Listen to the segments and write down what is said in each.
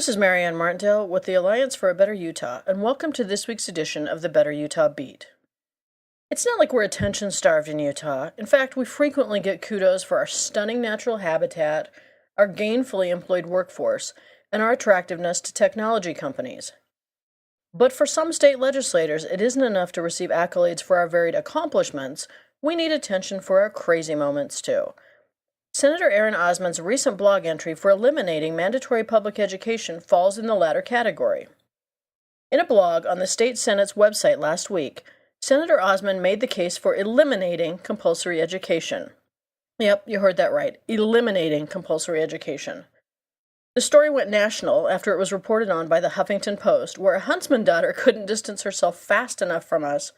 This is Marianne Martindale with the Alliance for a Better Utah, and welcome to this week's edition of the Better Utah Beat. It's not like we're attention-starved in Utah. In fact, we frequently get kudos for our stunning natural habitat, our gainfully employed workforce, and our attractiveness to technology companies. But for some state legislators, it isn't enough to receive accolades for our varied accomplishments. We need attention for our crazy moments, too. Senator Aaron Osmond's recent blog entry for eliminating mandatory public education falls in the latter category. In a blog on the state Senate's website last week, Senator Osmond made the case for eliminating compulsory education. Yep, you heard that right, eliminating compulsory education. The story went national after it was reported on by the Huffington Post, where a huntsman daughter couldn't distance herself fast enough from us.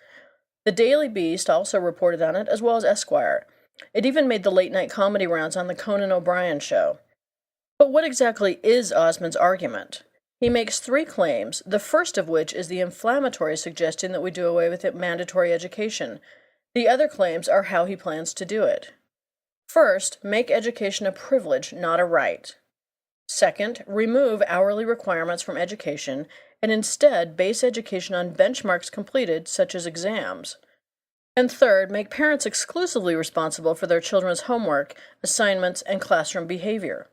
The Daily Beast also reported on it, as well as Esquire. It even made the late-night comedy rounds on the Conan O'Brien show. But what exactly is Osmond's argument? He makes three claims, the first of which is the inflammatory suggestion that we do away with mandatory education. The other claims are how he plans to do it. First, make education a privilege, not a right. Second, remove hourly requirements from education and instead base education on benchmarks completed, such as exams. And third, make parents exclusively responsible for their children's homework, assignments, and classroom behavior.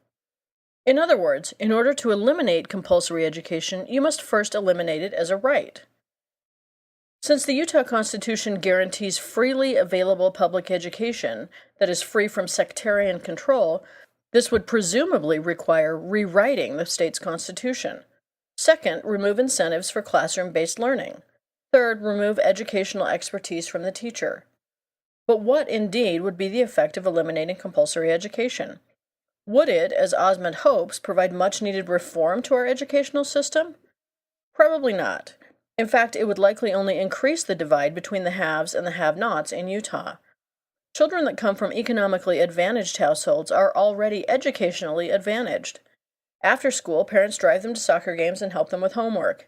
In other words, in order to eliminate compulsory education, you must first eliminate it as a right. Since the Utah Constitution guarantees freely available public education that is free from sectarian control, this would presumably require rewriting the state's constitution. Second, remove incentives for classroom-based learning. Third, remove educational expertise from the teacher. But what, indeed, would be the effect of eliminating compulsory education? Would it, as Osmond hopes, provide much-needed reform to our educational system? Probably not. In fact, it would likely only increase the divide between the haves and the have-nots in Utah. Children that come from economically advantaged households are already educationally advantaged. After school, parents drive them to soccer games and help them with homework.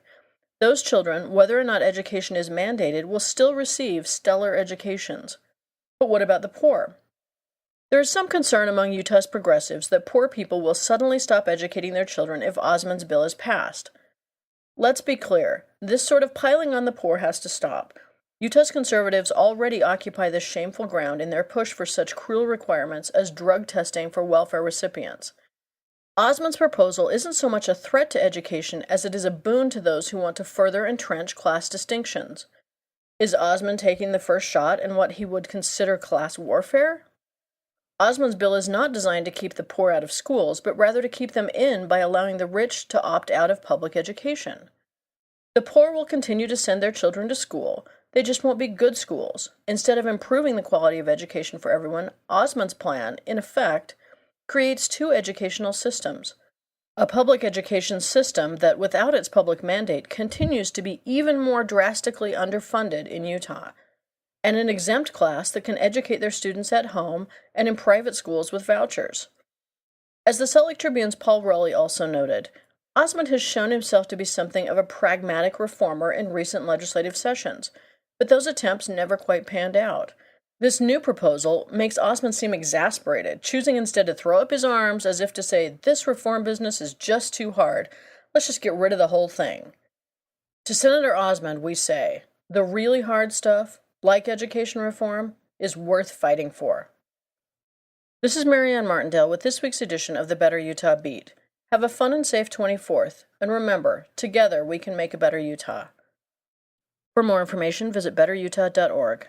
Those children, whether or not education is mandated, will still receive stellar educations. But what about the poor? There is some concern among Utah's progressives that poor people will suddenly stop educating their children if Osmond's bill is passed. Let's be clear, this sort of piling on the poor has to stop. Utah's conservatives already occupy this shameful ground in their push for such cruel requirements as drug testing for welfare recipients. Osmond's proposal isn't so much a threat to education as it is a boon to those who want to further entrench class distinctions. Is Osmond taking the first shot in what he would consider class warfare? Osmond's bill is not designed to keep the poor out of schools, but rather to keep them in by allowing the rich to opt out of public education. The poor will continue to send their children to school, they just won't be good schools. Instead of improving the quality of education for everyone, Osmond's plan, in effect, creates two educational systems. A public education system that, without its public mandate, continues to be even more drastically underfunded in Utah, and an exempt class that can educate their students at home and in private schools with vouchers. As the Salt Lake Tribune's Paul Rowley also noted, Osmond has shown himself to be something of a pragmatic reformer in recent legislative sessions, but those attempts never quite panned out. This new proposal makes Osmond seem exasperated, choosing instead to throw up his arms as if to say, this reform business is just too hard. Let's just get rid of the whole thing. To Senator Osmond, we say, the really hard stuff, like education reform, is worth fighting for. This is Marianne Martindale with this week's edition of the Better Utah Beat. Have a fun and safe 24th, and remember, together we can make a better Utah. For more information, visit betterutah.org.